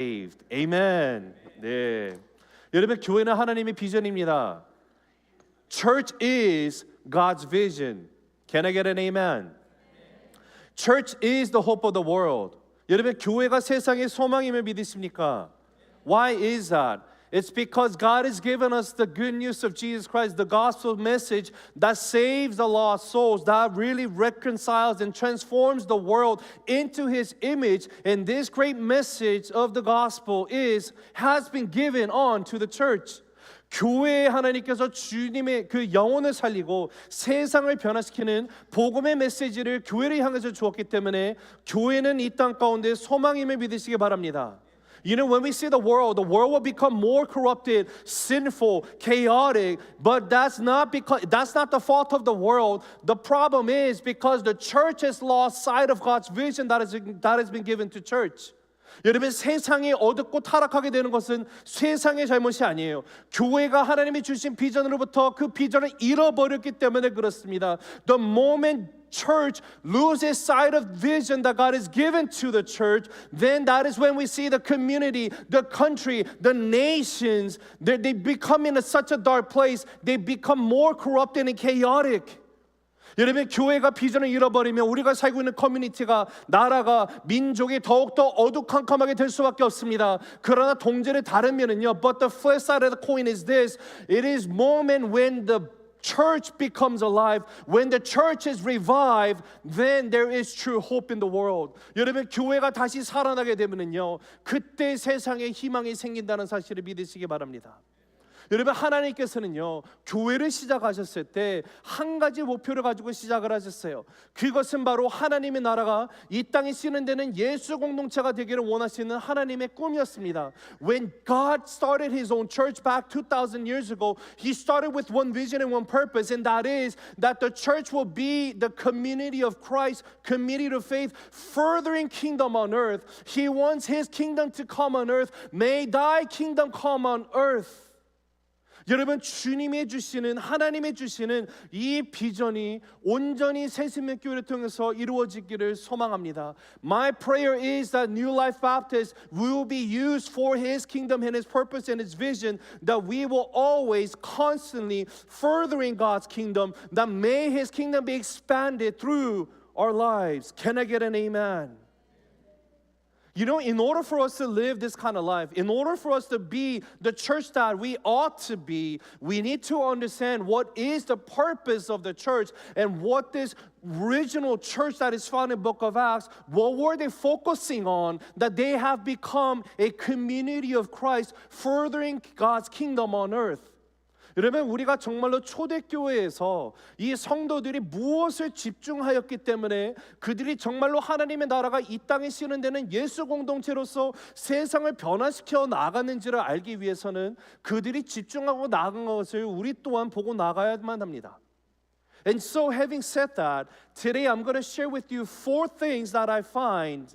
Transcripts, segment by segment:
saved. Amen. 네. 여러분 교회는 하나님의 비전입니다. Church is God's vision. Can I get an amen? Church is the hope of the world. 여러분 교회가 세상의 소망임을 믿으십니까? Why is that? It's because God has given us the good news of Jesus Christ, the gospel message that saves the lost souls, that really reconciles and transforms the world into His image. And this great message of the gospel has been given on to the church. 교회에 하나님께서 주님의 그 영혼을 살리고 세상을 변화시키는 복음의 메시지를 교회를 향해서 주었기 때문에 교회는 이 땅 가운데 소망임을 믿으시기 바랍니다. You know, when we see the world will become more corrupted, sinful, chaotic, but that's not the fault of the world. The problem is because the church has lost sight of God's vision that has been given to church. 여러분 세상이 어둡고 타락하게 되는 것은 세상의 잘못이 아니에요. 교회가 하나님이 주신 비전으로부터 그 비전을 잃어버렸기 때문에 그렇습니다. The moment church loses sight of vision that God has given to the church, then that is when we see the community, the country, the nations, they become in such a dark place. They become more corrupted and chaotic. 여러분 교회가 비전을 잃어버리면 우리가 살고 있는 커뮤니티가 나라가 민족이 더욱더 어두컴컴하게 될 수밖에 없습니다. 그러나 동전의 다른 면은요. But the flip side of the coin is this. It is moment when the church becomes alive, when the church is revived, then there is true hope in the world. 여러분 교회가 다시 살아나게 되면은요. 그때 세상에 희망이 생긴다는 사실을 믿으시기 바랍니다. 여러분 하나님께서는요 교회를 시작하셨을 때 한 가지 목표를 가지고 시작을 하셨어요. 그것은 바로 하나님의 나라가 이 땅에 쓰는 데는 예수 공동체가 되기를 원하시는 하나님의 꿈이었습니다. When God started His own church back 2,000 years ago, He started with one vision and one purpose, and that is that the church will be the community of Christ, community of faith, furthering kingdom on earth. He wants His kingdom to come on earth. May Thy kingdom come on earth. 여러분 주님이 주시는 하나님이 주시는 이 비전이 온전히 새신명교회를 통해서 이루어지기를 소망합니다. My prayer is that New Life Baptist will be used for His kingdom and His purpose and His vision, that we will always constantly furthering God's kingdom, that may His kingdom be expanded through our lives. Can I get an amen? You know, in order for us to live this kind of life, in order for us to be the church that we ought to be, we need to understand what is the purpose of the church and what this original church that is found in the book of Acts, what were they focusing on, that they have become a community of Christ, furthering God's kingdom on earth. 여러분 우리가 정말로 초대교회에서 이 성도들이 무엇을 집중하였기 때문에 그들이 정말로 하나님의 나라가 이 땅에 쓰는 데는 예수 공동체로서 세상을 변화시켜 나가는지를 알기 위해서는 그들이 집중하고 나간 것을 우리 또한 보고 나가야만 합니다. And so having said that, today I'm going to share with you 4 things that I find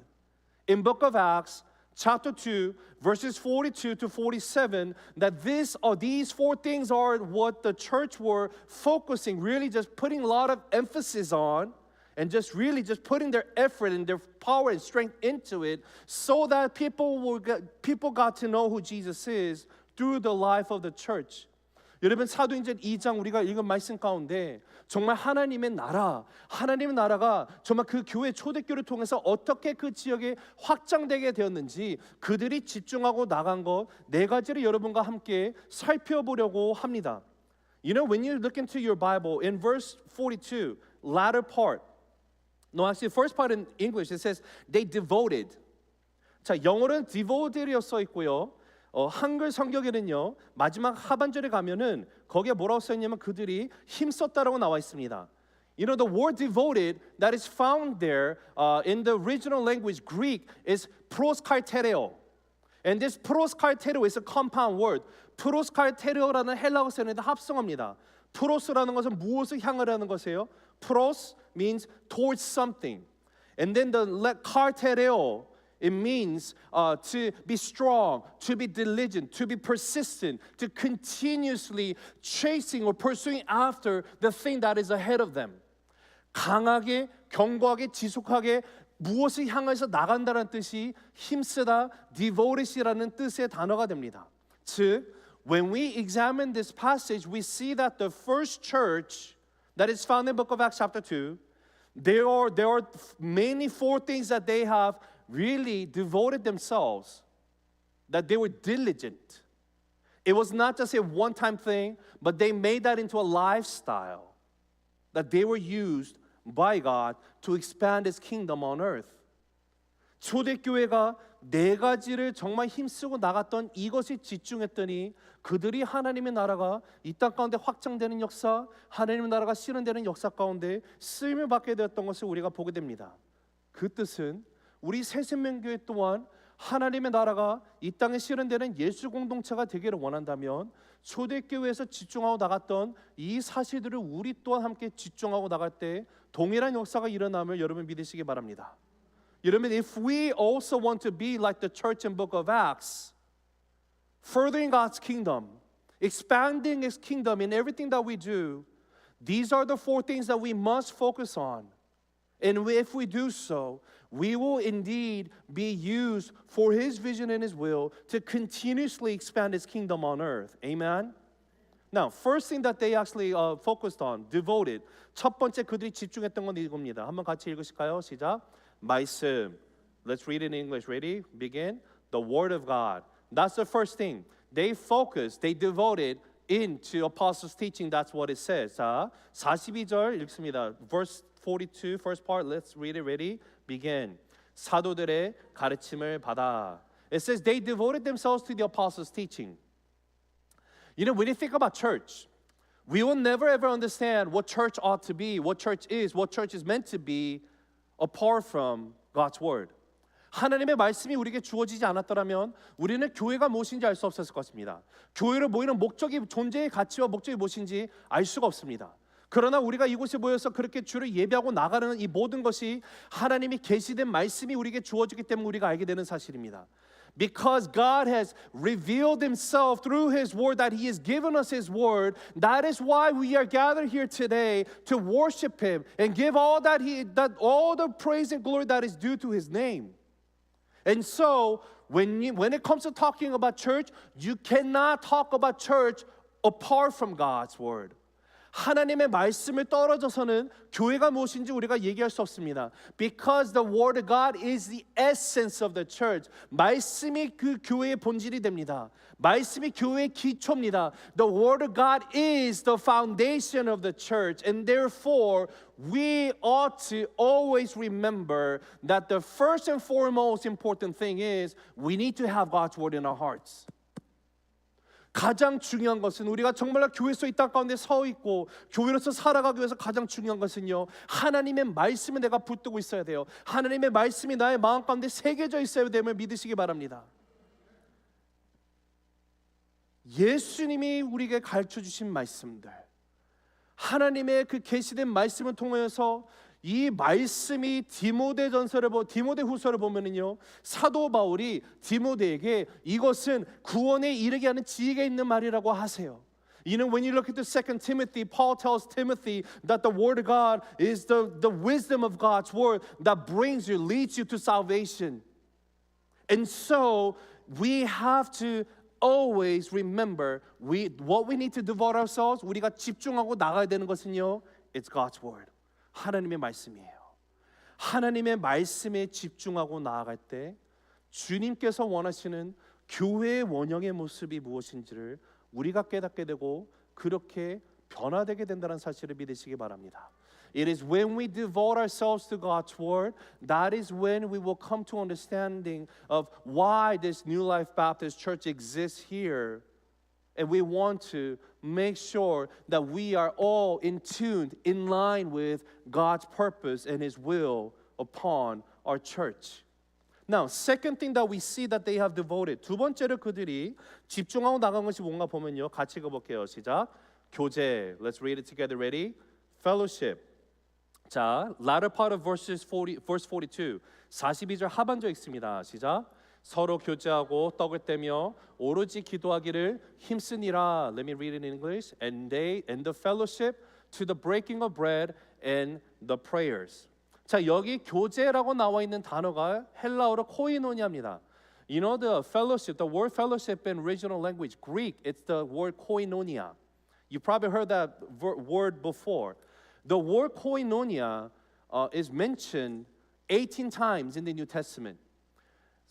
in book of Acts chapter 2, verses 42 to 47, that these 4 things are what the church were focusing, really just putting a lot of emphasis on, and just really just putting their effort and their power and strength into it, so that people got to know who Jesus is through the life of the church. 여러분 사도행전 2장 우리가 읽은 말씀 가운데 정말 하나님의 나라가 정말 그 교회 초대교회를 통해서 어떻게 그 지역에 확장되게 되었는지 그들이 집중하고 나간 것 4가지를 여러분과 함께 살펴보려고 합니다. You know, when you look into your Bible, in verse 42, latter part, no, actually, first part in English, it says they devoted. 자, 영어로는 devoted이라고 써 있고요. 한글 성경에는요 마지막 하반절에 가면은 거기에 뭐라고 써 있냐면 그들이 힘썼다라고 나와 있습니다. You know, the word devoted that is found there in the original language Greek is proskartereo. And this proskartereo is a compound word. proskartereo라는 헬라어 쓰는데 합성어입니다. 프로스라는 것은 무엇을 향하라는 것이에요? pros means towards something. And then the kartereo, it means to be strong, to be diligent, to be persistent, to continuously chasing or pursuing after the thing that is ahead of them. 강하게, 견고하게, 지속하게 무엇을 향해서 나간다는 뜻이 힘쓰다, devoted이라는 뜻의 단어가 됩니다. 즉, when we examine this passage, we see that the first church that is found in the book of Acts chapter 2, there are mainly four things that they have really devoted themselves, that they were diligent. It was not just a one-time thing, but they made that into a lifestyle that they were used by God to expand His kingdom on earth. 초대교회가 네 가지를 정말 힘쓰고 나갔던 이것에 집중했더니 그들이 하나님의 나라가 이 땅 가운데 확장되는 역사, 하나님의 나라가 실현되는 역사 가운데 쓰임을 받게 되었던 것을 우리가 보게 됩니다. 그 뜻은 우리 새생명교회 또한 하나님의 나라가 이 땅에 실현되는 예수 공동체가 되기를 원한다면 초대교회에서 집중하고 나갔던 이 사실들을 우리 또한 함께 집중하고 나갈 때 동일한 역사가 일어남을 여러분 믿으시기 바랍니다. 여러분, if we also want to be like the church in book of Acts, furthering God's kingdom, expanding His kingdom in everything that we do, these are the four things that we must focus on. And if we do so, we will indeed be used for His vision and His will to continuously expand His kingdom on earth. Amen? Now, first thing that they actually focused on, devoted. 첫 번째 그들이 집중했던 건 이겁니다. 한번 같이 읽으실까요? 시작. 말씀. Let's read it in English. Ready? Begin. The Word of God. That's the first thing. They focused, they devoted into apostles' teaching. That's what it says. 자, 42절 읽습니다. Verse 42, first part. Let's read it. Ready? Begin. 사도들의 가르침을 받아. It says they devoted themselves to the apostles' teaching. You know, when you think about church, we will never ever understand what church ought to be, what church is meant to be apart from God's word. 하나님의 말씀이 우리에게 주어지지 않았더라면 우리는 교회가 무엇인지 알 수 없었을 것입니다. 교회를 모이는 목적이, 존재의 가치와 목적이 무엇인지 알 수가 없습니다. 그러나 우리가 이곳에 모여서 그렇게 주를 예배하고 나가는 이 모든 것이 하나님이 계시된 말씀이 우리에게 주어지기 때문에 우리가 알게 되는 사실입니다. Because God has revealed Himself through His Word, that He has given us His Word, that is why we are gathered here today to worship Him and give all all the praise and glory that is due to His name. And so, when it comes to talking about church, you cannot talk about church apart from God's Word. 하나님의 말씀을 떨어져서는 교회가 무엇인지 우리가 얘기할 수 없습니다. Because the Word of God is the essence of the church. 말씀이 그 교회의 본질이 됩니다. 말씀이 교회의 기초입니다. The Word of God is the foundation of the church. And therefore, we ought to always remember that the first and foremost important thing is we need to have God's Word in our hearts. 가장 중요한 것은 우리가 정말로 교회에서 이 땅 가운데 서 있고 교회로서 살아가기 위해서 가장 중요한 것은요, 하나님의 말씀에 내가 붙들고 있어야 돼요. 하나님의 말씀이 나의 마음 가운데 새겨져 있어야 됨을 믿으시기 바랍니다. 예수님이 우리에게 가르쳐 주신 말씀들, 하나님의 그 계시된 말씀을 통해서 이 말씀이 디모데후서를 보면은요, 사도 바울이 디모데에게 이것은 구원에 이르게 하는 지혜가 있는 말이라고 하세요. You know, when you look at the 2 Timothy, Paul tells Timothy that the Word of God is the wisdom of God's Word that brings you, leads you to salvation. And so we have to always remember what we need to devote ourselves. 우리가 집중하고 나가야 되는 것은요, it's God's Word. 하나님의 말씀이에요. 하나님의 말씀에 집중하고 나아갈 때 주님께서 원하시는 교회의 원형의 모습이 무엇인지를 우리가 깨닫게 되고 그렇게 변화되게 된다는 사실을 믿으시기 바랍니다. It is when we devote ourselves to God's Word, that is when we will come to understanding of why this New Life Baptist Church exists here. And we want to make sure that we are all in tune, in line with God's purpose and His will upon our church. Now, second thing that we see that they have devoted. 두 번째로 그들이 집중하고 나간 것이 뭔가 보면요, 같이 읽어볼게요. 시작. 교제. Let's read it together. Ready? Fellowship. 자, latter part of verse 42. 42절 하반절 읽습니다. 시작. 서로 교제하고 떡을 떼며 오로지 기도하기를 힘쓰니라. Let me read it in English. And the fellowship to the breaking of bread and the prayers. 자, 여기 교제라고 나와 있는 단어가 헬라어로 코이노니아입니다. You know the fellowship, the word fellowship in original language, Greek, it's the word koinonia. You probably heard that word before. The word koinonia is mentioned 18 times in the New Testament.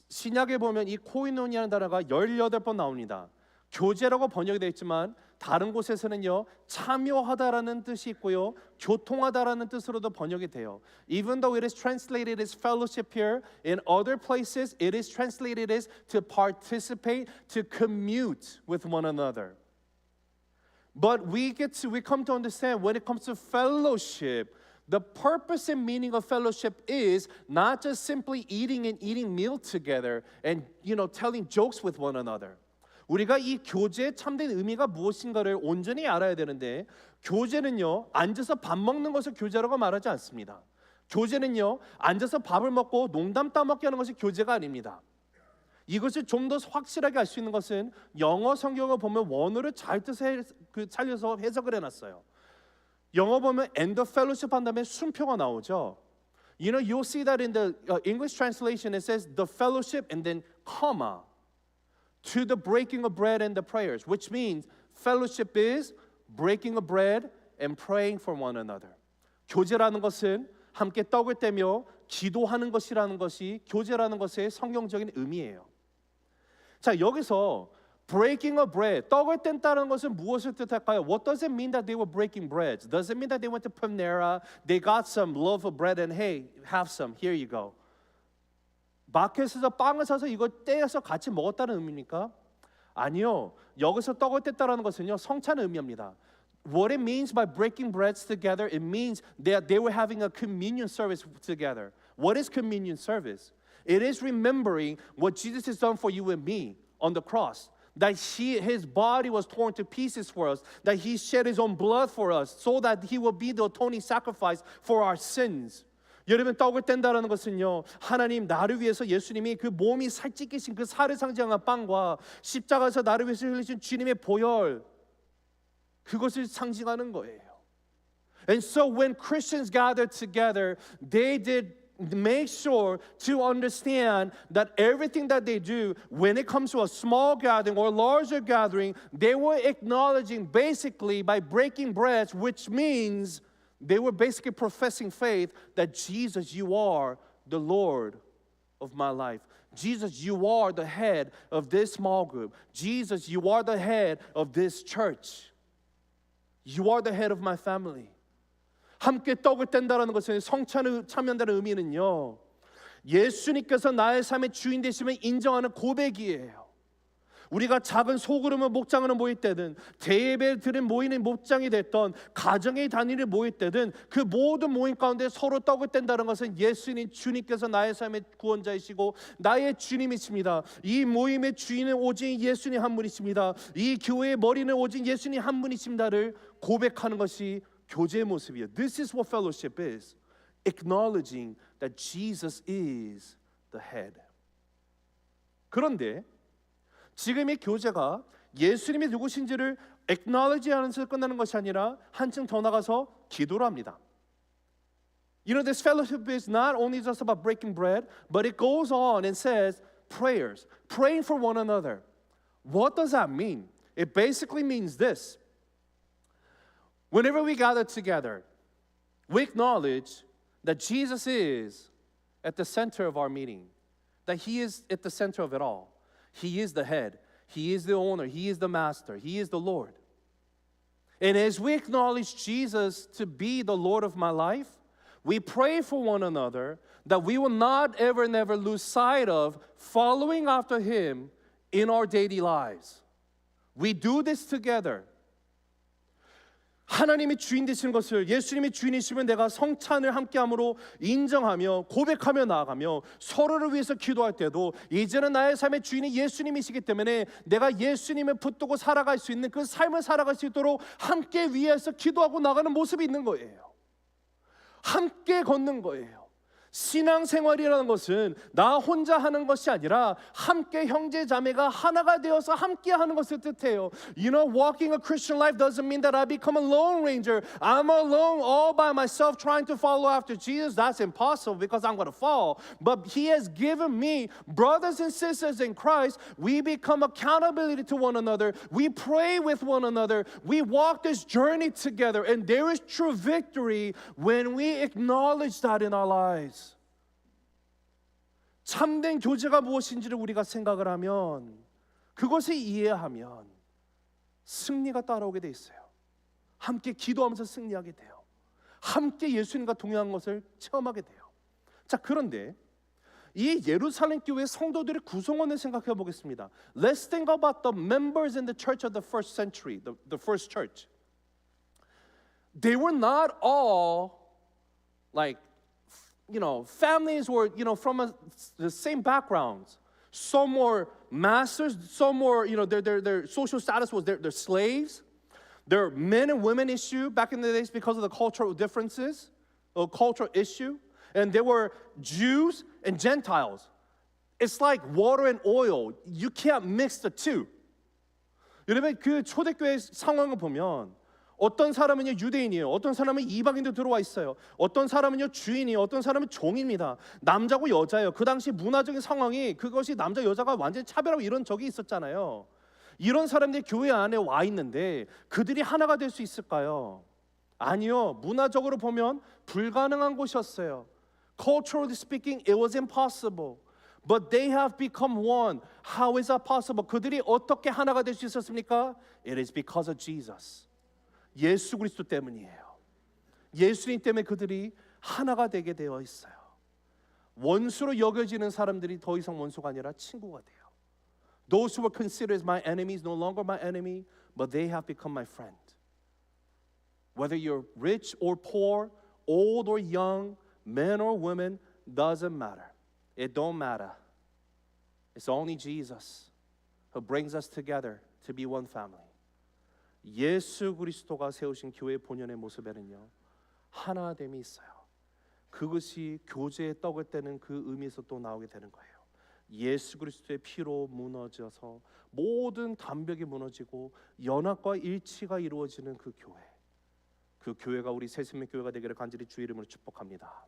신약에 보면 이 코이노니아라는 단어가 18번 나옵니다. 교제라고 번역이 되어 있지만 다른 곳에서는요 참여하다라는 뜻이 있고요 교통하다라는 뜻으로도 번역이 돼요. Even though it is translated as fellowship here, in other places it is translated as to participate, to commute with one another. But we come to understand when it comes to fellowship, the purpose and meaning of fellowship is not just simply eating meal together and telling jokes with one another. 우리가 이 교제의 참된 의미가 무엇인가를 온전히 알아야 되는데 교제는요 앉아서 밥 먹는 것을 교제라고 말하지 않습니다. 교제는요 앉아서 밥을 먹고 농담 따먹게 하는 것이 교제가 아닙니다. 이것을 좀 더 확실하게 알 수 있는 것은 영어 성경을 보면 원어를 잘 살려서 해석을 해놨어요. 영어 보면 end of fellowship 한 다음에 순표가 나오죠. You'll see that in the English translation it says the fellowship and then comma to the breaking of bread and the prayers, which means fellowship is breaking of bread and praying for one another. 교제라는 것은 함께 떡을 떼며 기도하는 것이라는 것이 교제라는 것의 성경적인 의미예요. 자, 여기서 breaking of bread, 떡을 뗀다는 것은 무엇을 뜻할까요? What does it mean that they were breaking bread? Does it mean that they went to Panera, they got some loaf of bread and hey, have some, here you go. 마켓에서 빵을 사서 이걸 떼어서 같이 먹었다는 의미입니까? 아니요. 여기서 떡을 뗐다는 것은요 성찬의 의미입니다. What it means by breaking breads together, it means that they were having a communion service together. What is communion service? It is remembering what Jesus has done for you and me on the cross. That his body was torn to pieces for us. That he shed his own blood for us so that he will be the atoning sacrifice for our sins. 여러분 떡을 뗀다는 것은요 하나님 나를 위해서 예수님이 그 몸이 살찌기신 그 살을 상징한 빵과 십자가에서 나를 위해서 흘리신 주님의 보혈 그것을 상징하는 거예요. And so when Christians gathered together, they did make sure to understand that everything that they do when it comes to a small gathering or larger gathering, they were acknowledging basically by breaking bread, which means they were basically professing faith that Jesus, you are the Lord of my life. Jesus, you are the head of this small group. Jesus, you are the head of this church. You are the head of my family. 함께 떡을 뗀다는 것은 성찬을 참여한다는 의미는요. 예수님께서 나의 삶의 주인 되심을 인정하는 고백이에요. 우리가 작은 소그룹을 목장으로 모일 때든 대예배 드린 모이는 목장이 됐던 가정의 단위를 모일 때든 그 모든 모임 가운데 서로 떡을 뗀다는 것은 예수님 주님께서 나의 삶의 구원자이시고 나의 주님이십니다. 이 모임의 주인은 오직 예수님 한 분이십니다. 이 교회의 머리는 오직 예수님 한 분이십니다를 고백하는 것이 교제의 모습이에요. This is what fellowship is. Acknowledging that Jesus is the head. 그런데 지금 이 교제가 예수님이 누구신지를 acknowledge 하는 것을 끝나는 것이 아니라 한층 더 나가서 기도를 합니다. This fellowship is not only just about breaking bread, but it goes on and says prayers, praying for one another. What does that mean? It basically means this. Whenever we gather together, we acknowledge that Jesus is at the center of our meeting, that He is at the center of it all. He is the head. He is the owner. He is the master. He is the Lord. And as we acknowledge Jesus to be the Lord of my life, we pray for one another that we will not ever, never lose sight of following after Him in our daily lives. We do this together. 하나님이 주인 되시는 것을 예수님이 주인이시면 내가 성찬을 함께함으로 인정하며 고백하며 나아가며 서로를 위해서 기도할 때도 이제는 나의 삶의 주인이 예수님이시기 때문에 내가 예수님을 붙들고 살아갈 수 있는 그 삶을 살아갈 수 있도록 함께 위해서 기도하고 나가는 모습이 있는 거예요. 함께 걷는 거예요. 신앙생활이라는 것은 나 혼자 하는 것이 아니라 함께 형제 자매가 하나가 되어서 함께 하는 것을 뜻해요. You know, walking a Christian life doesn't mean that I become a lone ranger. I'm alone all by myself trying to follow after Jesus. That's impossible because I'm going to fall. But He has given me brothers and sisters in Christ. We become accountability to one another. We pray with one another. We walk this journey together. And there is true victory when we acknowledge that in our lives. 참된 교제가 무엇인지를 우리가 생각을 하면 그것을 이해하면 승리가 따라오게 돼 있어요. 함께 기도하면서 승리하게 돼요. 함께 예수님과 동행한 것을 체험하게 돼요. 자, 그런데 이 예루살렘 교회 성도들의 구성원을 생각해 보겠습니다. Let's think about the members in the church of the first century, the first church. They were not all like families were, from the same backgrounds. Some were masters, some were, their social status was they're slaves. Their men and women issue back in the days because of the cultural differences, a cultural issue. And there were Jews and Gentiles. It's like water and oil. You can't mix the two. 여러분, 그 초대교회 상황을 보면 어떤 사람은요 유대인이에요. 어떤 사람은 이방인도 들어와 있어요. 어떤 사람은요 주인이에요. 어떤 사람은 종입니다. 남자고 여자예요. 그 당시 문화적인 상황이 그것이 남자 여자가 완전히 차별하고 이런 적이 있었잖아요. 이런 사람들이 교회 안에 와 있는데 그들이 하나가 될 수 있을까요? 아니요. 문화적으로 보면 불가능한 곳이었어요. Culturally speaking, it was impossible. But they have become one. How is that possible? 그들이 어떻게 하나가 될 수 있었습니까? It is because of Jesus. 예수 그리스도 때문이에요. 예수님 때문에 그들이 하나가 되게 되어 있어요. 원수로 여겨지는 사람들이 더 이상 원수가 아니라 친구가 돼요. Those who were considered as my enemies no longer my enemy, but they have become my friend. Whether you're rich or poor, old or young, man or woman, doesn't matter. It don't matter. It's only Jesus who brings us together to be one family. 예수 그리스도가 세우신 교회의 본연의 모습에는요 하나됨이 있어요. 그것이 교제의 떡을 떼는 그 의미에서 또 나오게 되는 거예요. 예수 그리스도의 피로 무너져서 모든 담벽이 무너지고 연합과 일치가 이루어지는 그 교회, 그 교회가 우리 새생명 교회가 되기를 간절히 주의 이름으로 축복합니다.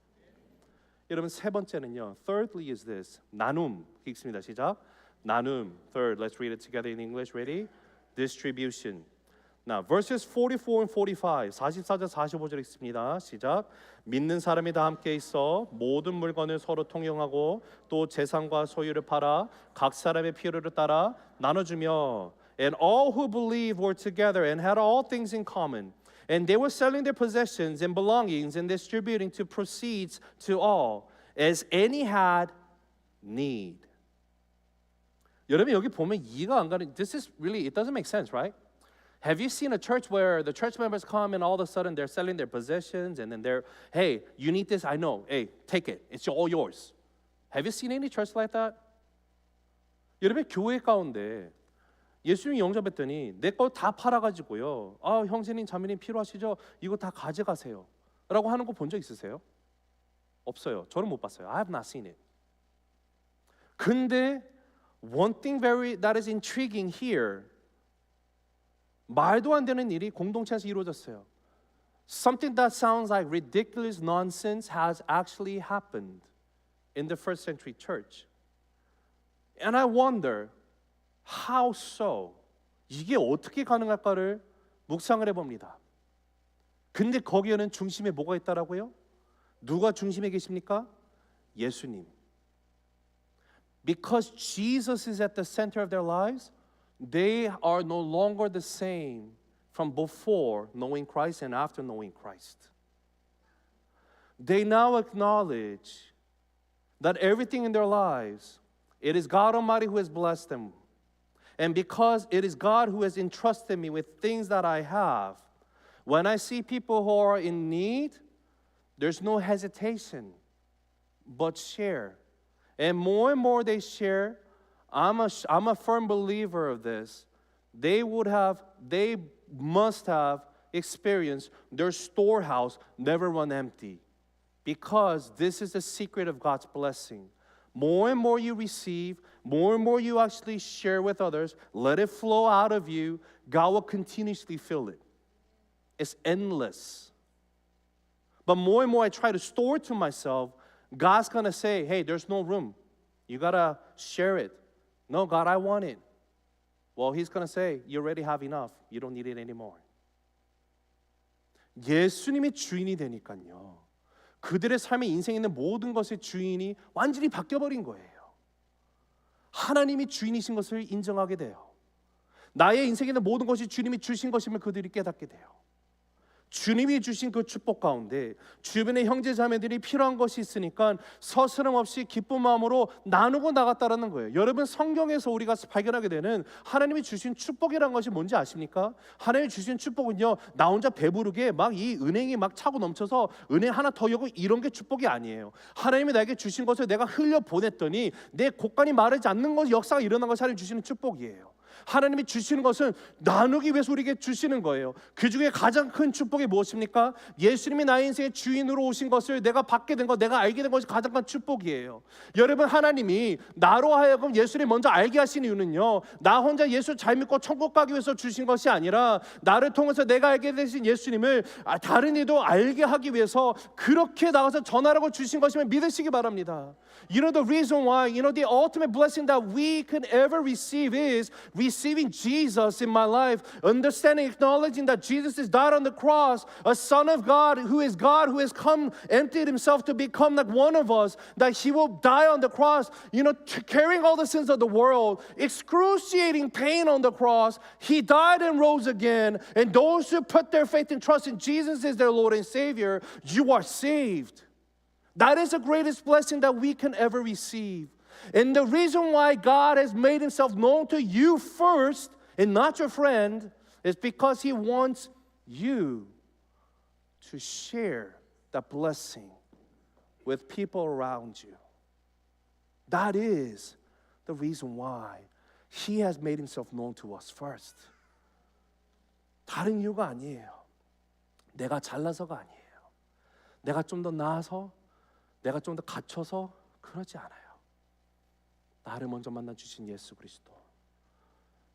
여러분, 세 번째는요, thirdly is this, 나눔. 읽습니다. 시작. 나눔. Third, let's read it together in English. Ready? Distribution. Now, verses 44 and 45, 44절 45절 읽습니다. 시작. 믿는 사람이 다 함께 있어 모든 물건을 서로 통용하고 또 재산과 소유를 팔아 각 사람의 필요를 따라 나눠주며 And all who believed were together and had all things in common. And they were selling their possessions and belongings and distributing to proceeds to all as any had need. 여러분, 여기 보면 이해가 안 가는, this is really, it doesn't make sense, right? Have you seen a church where the church members come and all of a sudden they're selling their possessions and then they're, hey, you need this? I know. Hey, take it. It's all yours. Have you seen any church like that? 여러분, 교회 가운데 예수님이 영접했더니 내 거 다 팔아가지고요. 아, 형제님, 자매님 필요하시죠? 이거 다 가져가세요. 라고 하는 거 본 적 있으세요? 없어요. 저는 못 봤어요. I have not seen it. 근데 one thing that is intriguing here, 말도 안 되는 일이 공동체에서 이루어졌어요. Something that sounds like ridiculous nonsense has actually happened in the first century church. And I wonder, how so? 이게 어떻게 가능할까를 묵상을 해봅니다. 근데 거기에는 중심에 뭐가 있다라고요? 누가 중심에 계십니까? 예수님. Because Jesus is at the center of their lives, they are no longer the same from before knowing Christ and after knowing Christ. They now acknowledge that everything in their lives, it is God Almighty who has blessed them. And because it is God who has entrusted me with things that I have, when I see people who are in need, there's no hesitation, but share. And more they share, I'm a firm believer of this. They must have experienced their storehouse never run empty. Because this is the secret of God's blessing. More and more you receive, more and more you actually share with others, let it flow out of you, God will continuously fill it. It's endless. But more and more I try to store it to myself, God's gonna say, hey, there's no room. You gotta share it. No, God, I want it. Well, He's gonna say, you already have enough. You don't need it anymore. 예수님이 주인이 되니까요. 그들의 삶의 인생에 있는 모든 것의 주인이 완전히 바뀌어버린 거예요. 하나님이 주인이신 것을 인정하게 돼요. 나의 인생에 있는 모든 것이 주님이 주신 것임을 그들이 깨닫게 돼요. 주님이 주신 그 축복 가운데 주변의 형제 자매들이 필요한 것이 있으니까 서스럼 없이 기쁜 마음으로 나누고 나갔다라는 거예요. 여러분, 성경에서 우리가 발견하게 되는 하나님이 주신 축복이라는 것이 뭔지 아십니까? 하나님이 주신 축복은요, 나 혼자 배부르게 막 이 은행이 막 차고 넘쳐서 은행 하나 더 여고 이런 게 축복이 아니에요. 하나님이 나에게 주신 것을 내가 흘려 보냈더니 내 곳간이 마르지 않는 것, 역사가 일어난 것이 하나님 주시는 축복이에요. 하나님이 주시는 것은 나누기 위해서 우리에게 주시는 거예요. 그 중에 가장 큰 축복이 무엇입니까? 예수님이 나의 인생의 주인으로 오신 것을 내가 받게 된 것, 내가 알게 된 것이 가장 큰 축복이에요. 여러분, 하나님이 나로 하여금 예수를 먼저 알게 하신 이유는요, 나 혼자 예수 잘 믿고 천국 가기 위해서 주신 것이 아니라 나를 통해서 내가 알게 되신 예수님을 다른 이도 알게 하기 위해서 그렇게 나가서 전하라고 주신 것임을 믿으시기 바랍니다. You know the reason why, the ultimate blessing that we can ever receive is receiving Jesus in my life, understanding, acknowledging that Jesus is died on the cross, a Son of God who has come, emptied Himself to become like one of us, that He will die on the cross, carrying all the sins of the world, excruciating pain on the cross. He died and rose again, and those who put their faith and trust in Jesus as their Lord and Savior, you are saved. That is the greatest blessing that we can ever receive. And the reason why God has made Himself known to you first and not your friend is because He wants you to share that blessing with people around you. That is the reason why He has made Himself known to us first. 다른 이유가 아니에요. 내가 잘나서가 아니에요. 내가 좀 더 나아서, 내가 좀 더 갖춰서 그러지 않아요. 나를 먼저 만나 주신 예수 그리스도,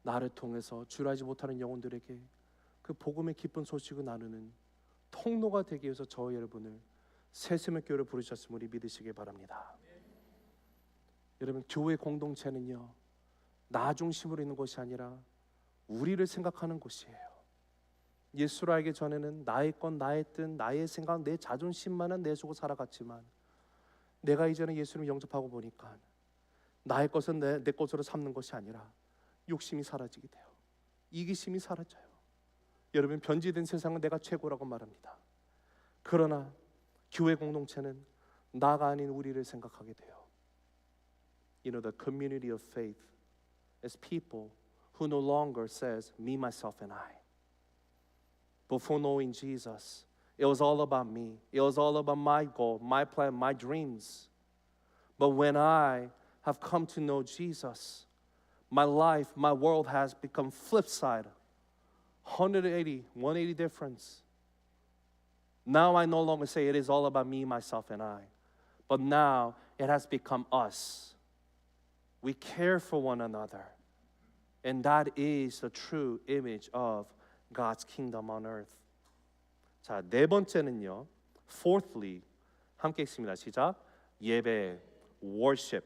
나를 통해서 줄 알지 못하는 영혼들에게 그 복음의 기쁜 소식을 나누는 통로가 되기 위해서 저 여러분을 새샘의 교회를 부르셨음을 믿으시기 바랍니다. 여러분, 교회 공동체는요, 나 중심으로 있는 것이 아니라 우리를 생각하는 곳이에요. 예수를 알기 전에는 나의 것, 나의 뜻, 나의 생각, 내 자존심만은 내주고 살아갔지만 내가 이제는 예수를 영접하고 보니까 나의 것은 내 것으로 삼는 것이 아니라 욕심이 사라지게 돼요. 이기심이 사라져요. 여러분, 변질된 세상은 내가 최고라고 말합니다. 그러나 교회 공동체는 나가 아닌 우리를 생각하게 돼요. The community of faith is people who no longer says me, myself, and I. Before knowing Jesus, it was all about me. It was all about my goal, my plan, my dreams. But when I have come to know Jesus, my life, my world has become flip side. 180 difference. Now I no longer say it is all about me, myself, and I. But now it has become us. We care for one another. And that is the true image of God's kingdom on earth. 자, 네 번째는요. Fourthly, 함께 읽습니다. 시작. 예배, worship.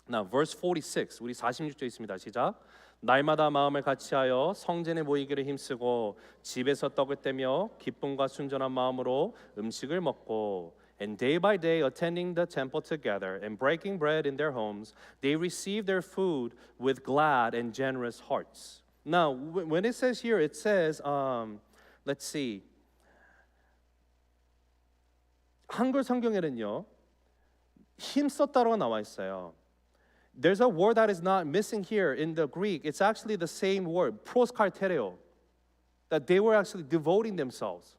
Now, verse 46, 우리 46절 있습니다. 시작. 날마다 마음을 같이하여 성전에 모이기를 힘쓰고 집에서 떡을 떼며 기쁨과 순전한 마음으로 음식을 먹고 and day by day attending the temple together and breaking bread in their homes, they receive their food with glad and generous hearts. Now, when it says here, it says, let's see. 한글 성경에는요, 힘썼다라고 나와 있어요. There's a word that is not missing here in the Greek. It's actually the same word, proskartereo, that they were actually devoting themselves.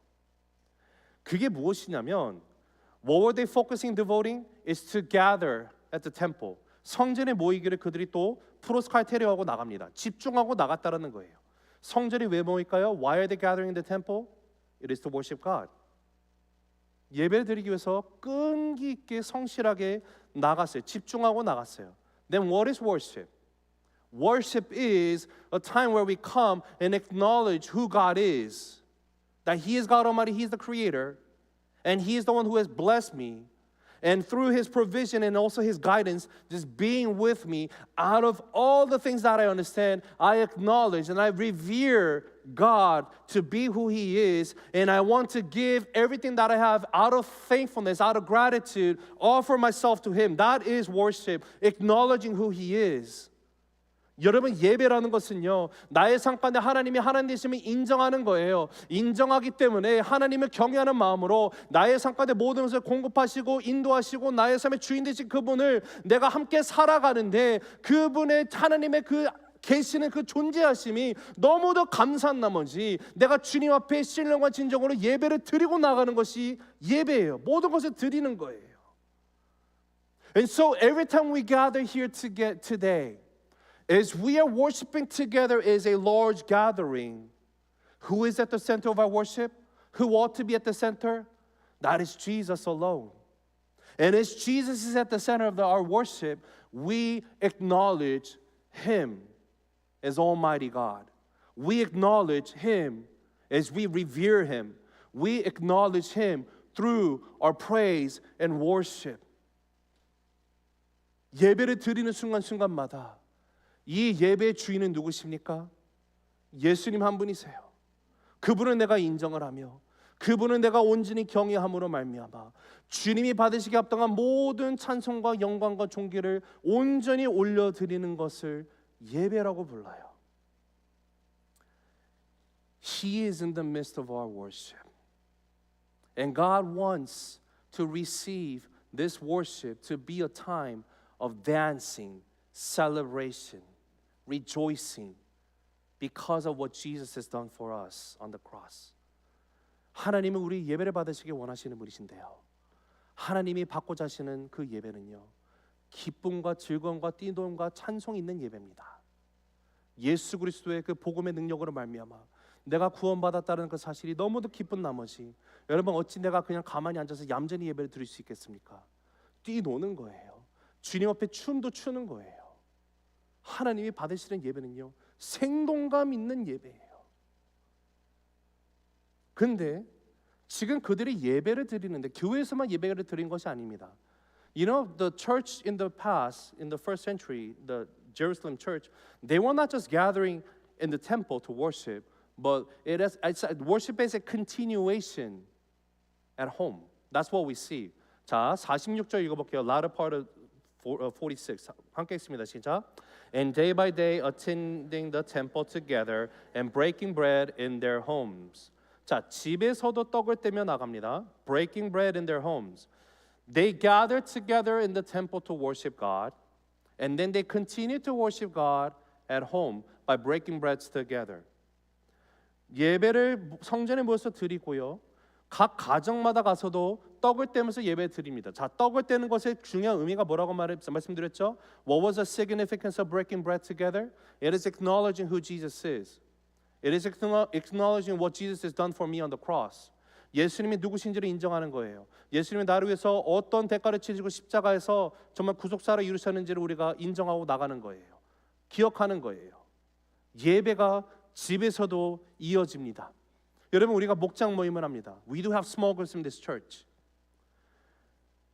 그게 무엇이냐면, what were they focusing, devoting? Is to gather at the temple. 성전에 모이기를 그들이 또 프로스칼테리오하고 나갑니다. 집중하고 나갔다라는 거예요. 성전이 왜 모일까요? Why are they gathering in the temple? It is to worship God. 예배를 드리기 위해서 끈기 있게 성실하게 나갔어요. 집중하고 나갔어요. Then what is worship? Worship is a time where we come and acknowledge who God is. That He is God Almighty, He is the Creator, and He is the one who has blessed me. And through His provision and also His guidance, just being with me, out of all the things that I understand, I acknowledge and I revere God to be who He is. And I want to give everything that I have out of thankfulness, out of gratitude, offer myself to Him. That is worship, acknowledging who He is. 여러분, 예배라는 것은요, 나의 삶 가운데 하나님이 하나님 되심을 인정하는 거예요. 인정하기 때문에 하나님을 경외하는 마음으로 나의 삶 가운데 모든 것을 공급하시고 인도하시고 나의 삶의 주인 되신 그분을 내가 함께 살아가는데, 그분의 하나님의 그 계시는 그 존재하심이 너무도 감사한 나머지 내가 주님 앞에 신령과 진정으로 예배를 드리고 나가는 것이 예배예요. 모든 것을 드리는 거예요. And so every time we gather here today, as we are worshiping together as a large gathering, who is at the center of our worship? Who ought to be at the center? That is Jesus alone. And as Jesus is at the center of our worship, we acknowledge Him as Almighty God. We acknowledge Him as we revere Him. We acknowledge Him through our praise and worship. 예배를 드리는 순간순간마다 이 예배의 주인은 누구십니까? 예수님 한 분이세요. 그분을 내가 인정을 하며 그분은 내가 온전히 경외함으로 말미암아 주님이 받으시기 합당한 모든 찬송과 영광과 존귀를 온전히 올려드리는 것을 예배라고 불러요. He is in the midst of our worship. And God wants to receive this worship to be a time of dancing, celebration, rejoicing because of what Jesus has done for us on the cross. 하나님은 우리 예배를 받으시기 원하시는 분이신데요, 하나님이 받고자 하시는 그 예배는요, 기쁨과 즐거움과 뛰놀림과 찬송이 있는 예배입니다. 예수 그리스도의 그 복음의 능력으로 말미암아 내가 구원받았다는 그 사실이 너무도 기쁜 나머지, 여러분 어찌 내가 그냥 가만히 앉아서 얌전히 예배를 드릴 수 있겠습니까? 뛰노는 거예요. 주님 앞에 춤도 추는 거예요. 하나님이 받으시는 예배는요, 생동감 있는 예배예요. 근데 지금 그들이 예배를 드리는데 교회에서만 예배를 드린 것이 아닙니다. You know, the church in the past, in the first century, the Jerusalem church, they were not just gathering in the temple to worship, but worship is a continuation at home. That's what we see. 자, 46절 읽어볼게요. Latter part of 46. 함께 읽습니다. 시작. And day by day attending the temple together and breaking bread in their homes. 자, 집에서도 떡을 떼며 나갑니다. Breaking bread in their homes. They gathered together in the temple to worship God, and then they continued to worship God at home by breaking breads together. 예배를 성전에 모여서 드리고요, 각 가정마다 가서도 떡을 떼면서 예배 드립니다. 자, 떡을 떼는 것의 중요한 의미가 뭐라고 말씀드렸죠? What was the significance of breaking bread together? It is acknowledging who Jesus is. It is acknowledging what Jesus has done for me on the cross. 예수님이 누구신지를 인정하는 거예요. 예수님이 나를 위해서 어떤 대가를 치르고 십자가에서 정말 구속사를 이루셨는지를 우리가 인정하고 나가는 거예요. 기억하는 거예요. 예배가 집에서도 이어집니다. 여러분, 우리가 목장 모임을 합니다. We do have small groups in this church.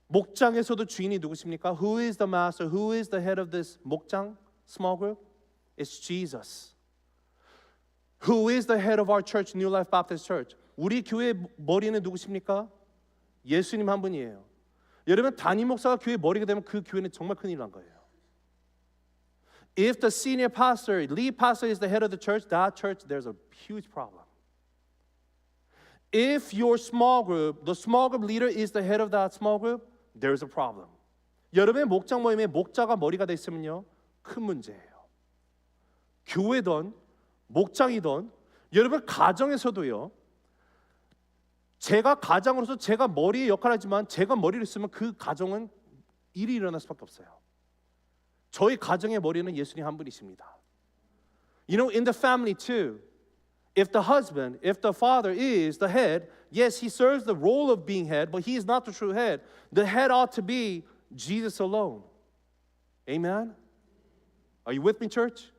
목장에서도 주인이 누구십니까? Who is the master? Who is the head of this 목장 small group? It's Jesus. Who is the head of our church, New Life Baptist Church? 우리 교회 머리는 누구십니까? 예수님 한 분이에요. 여러분, 담임 목사가 교회 머리가 되면 그 교회는 정말 큰일 난 거예요. If the senior pastor, lead pastor is the head of the church, that church, there's a huge problem. If your small group, the small group leader is the head of that small group, there's a problem. 여러분의 목장 모임에 목자가 머리가 돼 있으면요, 큰 문제예요. 교회든 목장이든 여러분 가정에서도요, 제가 가장으로서 제가 머리의 역할을 하지만 제가 머리를 쓰면 그 가정은 일이 일어날 수밖에 없어요. 저희 가정의 머리는 예수님 한 분이십니다. You know, in the family too, if the father is the head, yes, he serves the role of being head, but he is not the true head. The head ought to be Jesus alone. Amen? Are you with me, church?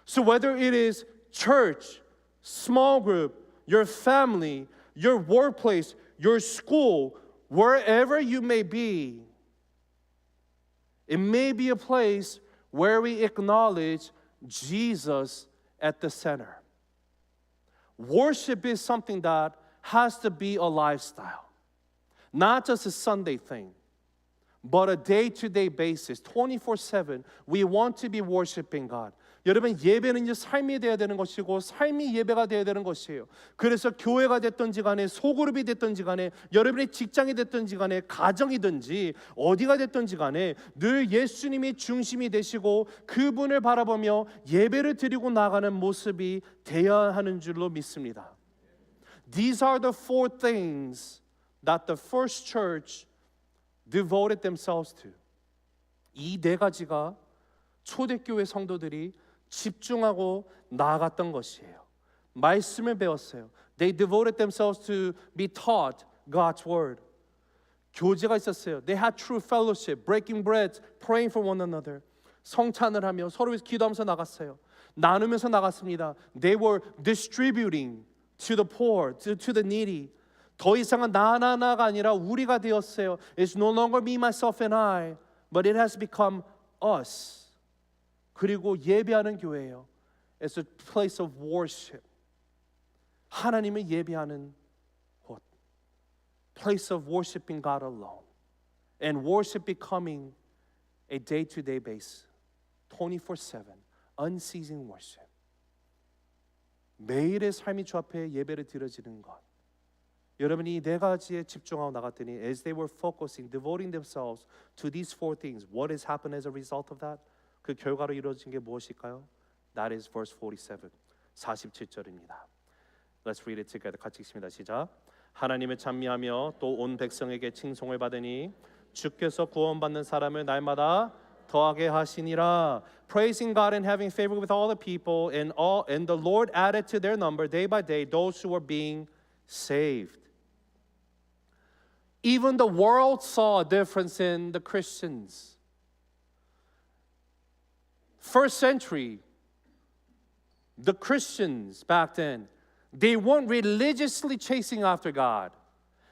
So whether it is church, small group, your family, your workplace, your school, wherever you may be, it may be a place where we acknowledge Jesus at the center. Worship is something that has to be a lifestyle, not just a Sunday thing, but a day-to-day basis, 24/7. We want to be worshiping God. 여러분, 예배는 이제 삶이 되어야 되는 것이고 삶이 예배가 되어야 되는 것이에요. 그래서 교회가 됐든지 간에 소그룹이 됐든지 간에 여러분의 직장이 됐든지 간에 가정이든지 어디가 됐든지 간에 늘 예수님이 중심이 되시고 그분을 바라보며 예배를 드리고 나가는 모습이 되어야 하는 줄로 믿습니다. These are the four things that the first church devoted themselves to. 이 네 가지가 초대교회 성도들이 집중하고 나아갔던 것이에요. 말씀을 배웠어요. They devoted themselves to be taught God's word. 교제가 있었어요. They had true fellowship, breaking bread, praying for one another. 성찬을 하며 서로 위해서 기도하면서 나갔어요. 나누면서 나갔습니다. They were distributing to the poor, to the needy. 더 이상은 나가 아니라 우리가 되었어요. It's no longer me, myself, and I, but it has become us. 그리고 예배하는 교회예요. It's a place of worship. 하나님을 예배하는 곳. Place of worshiping God alone. And worship becoming a day-to-day basis. 24/7. Unceasing worship. 매일의 삶이 주 앞에 예배를 드려지는 것. 여러분이 이 네 가지에 집중하고 나갔더니 as they were focusing, devoting themselves to these four things, what has happened as a result of that? 그 결과로 이루어진 게 무엇일까요? That is verse 47, 47절입니다. Let's read it together. 같이 읽습니다. 시작. 하나님을 찬미하며 또 온 백성에게 칭송을 받으니 주께서 구원받는 사람을 날마다 더하게 하시니라. Praising God and having favor with all the people, and the Lord added to their number day by day those who were being saved. Even the world saw a difference in the Christians. First century, the Christians back then, they weren't religiously chasing after God.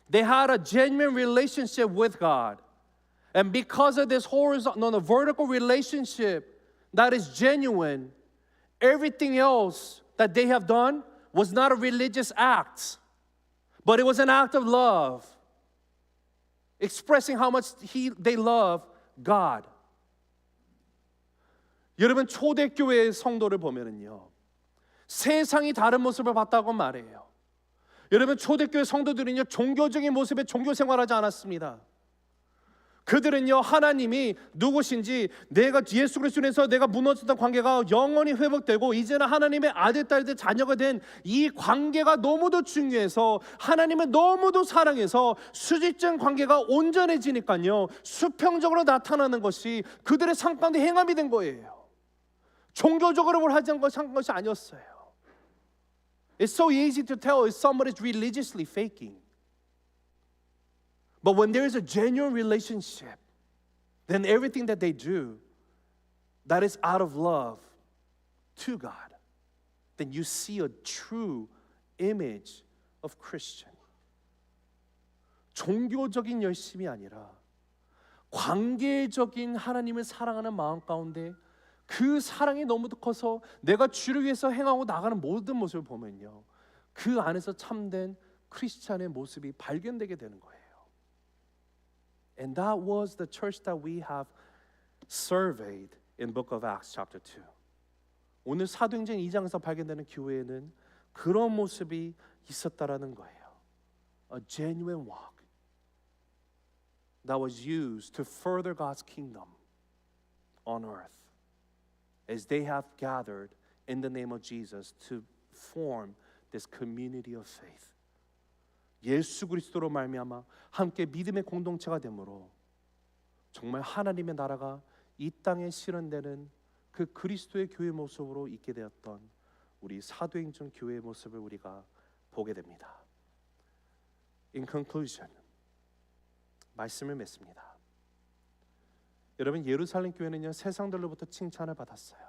They had a genuine relationship with God. And because of this horizontal, vertical relationship that is genuine, everything else that they have done was not a religious act, but it was an act of love, expressing how much they love God. 여러분, 초대교회의 성도를 보면은요, 세상이 다른 모습을 봤다고 말해요. 여러분, 초대교회 성도들은요, 종교적인 모습의 종교 생활하지 않았습니다. 그들은요, 하나님이 누구신지, 내가 예수 그리스도에서 내가 무너졌던 관계가 영원히 회복되고 이제는 하나님의 아들, 딸들, 자녀가 된 이 관계가 너무도 중요해서 하나님을 너무도 사랑해서 수직적 관계가 온전해지니까요, 수평적으로 나타나는 것이 그들의 삶 가운데 행함이 된 거예요. 종교적으로 뭘 하지 한 것이 아니었어요. It's so easy to tell if somebody's religiously faking. But when there is a genuine relationship, then everything that they do that is out of love to God, then you see a true image of Christian. 종교적인 열심이 아니라 관계적인 하나님을 사랑하는 마음 가운데 그 사랑이 너무 커서 내가 주를 위해서 행하고 나가는 모든 모습을 보면요, 그 안에서 참된 크리스찬의 모습이 발견되게 되는 거예요. And that was the church that we have surveyed in Book of Acts chapter 2. 오늘 사도행전 2장에서 발견되는 교회에는 그런 모습이 있었다라는 거예요. A genuine walk that was used to further God's kingdom on earth as they have gathered in the name of Jesus to form this community of faith. 예수 그리스도로 말미암아 함께 믿음의 공동체가 되므로 정말 하나님의 나라가 이 땅에 실현되는 그 그리스도의 교회 모습으로 있게 되었던 우리 사도행전 교회의 모습을 우리가 보게 됩니다. In conclusion, 말씀을 맺습니다. 여러분, 예루살렘 교회는요 세상들로부터 칭찬을 받았어요.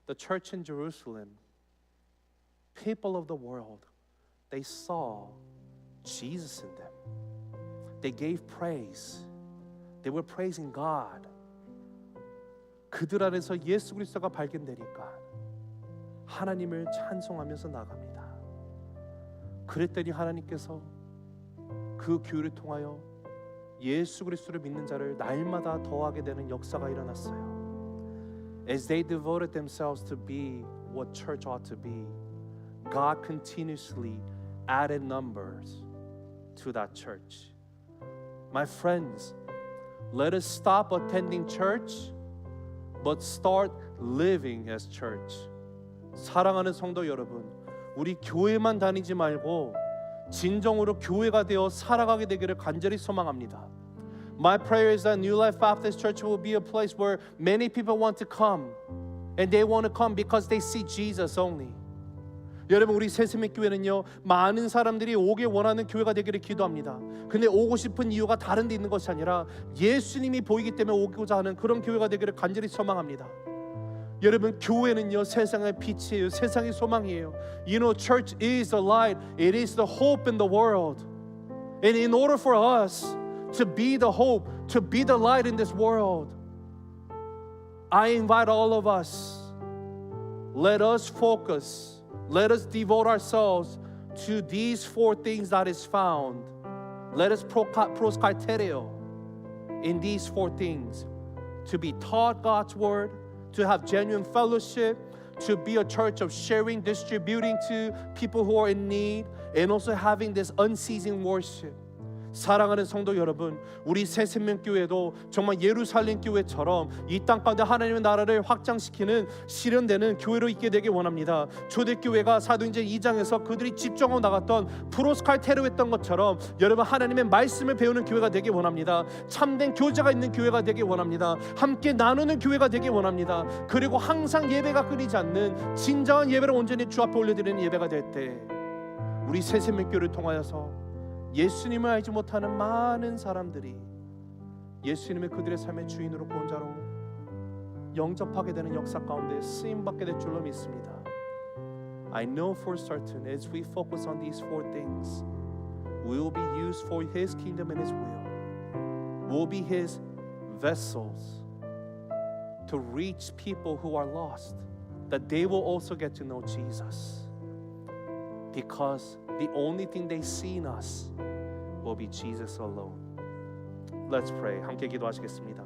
The church in Jerusalem, people of the world, they saw Jesus in them. They gave praise. They were praising God. 그들 안에서 예수 그리스도가 발견되니까 하나님을 찬송하면서 나갑니다. 그랬더니 하나님께서 그 교회를 통하여 예수 그리스도를 믿는 자를 날마다 더하게 되는 역사가 일어났어요. As they devoted themselves to be what church ought to be, God continuously added numbers to that church. My friends, let us stop attending church, but start living as church. 사랑하는 성도 여러분, 우리 교회만 다니지 말고 진정으로 교회가 되어 살아가게 되기를 간절히 소망합니다. My prayer is that New Life Baptist Church will be a place where many people want to come, and they want to come because they see Jesus only. 여러분, 우리 새샘의 교회는요 많은 사람들이 오길 원하는 교회가 되기를 기도합니다. 근데 오고 싶은 이유가 다른 데 있는 것이 아니라 예수님이 보이기 때문에 오고자 하는 그런 교회가 되기를 간절히 소망합니다. 여러분, 교회는요 세상의 빛이에요. 세상의 소망이에요. You know, church is the light. It is the hope in the world. And in order for us to be the hope, to be the light in this world, I invite all of us, let us focus, let us devote ourselves to these four things that is found. Let us proskyterio in these four things: to be taught God's word, to have genuine fellowship, to be a church of sharing, distributing to people who are in need, and also having this unceasing worship. 사랑하는 성도 여러분, 우리 새생명교회도 정말 예루살렘 교회처럼 이 땅 가운데 하나님의 나라를 확장시키는 실현되는 교회로 있게 되길 원합니다. 초대교회가 사도행전 2장에서 그들이 집중하고 나갔던 프로스칼테로 했던 것처럼 여러분, 하나님의 말씀을 배우는 교회가 되길 원합니다. 참된 교제가 있는 교회가 되길 원합니다. 함께 나누는 교회가 되길 원합니다. 그리고 항상 예배가 끊이지 않는 진정한 예배를 온전히 주 앞에 올려드리는 예배가 될 때 우리 새생명교회를 통하여서 예수님을 알지 못하는 많은 사람들이 예수님을 그들의 삶의 주인으로 구원자로 영접하게 되는 역사 가운데 쓰임받게 될 줄로 믿습니다. I know for certain as we focus on these four things, we will be used for His kingdom and His will. We'll be His vessels to reach people who are lost, that they will also get to know Jesus. Because the only thing they see in us will be Jesus alone. Let's pray. 함께 기도하시겠습니다.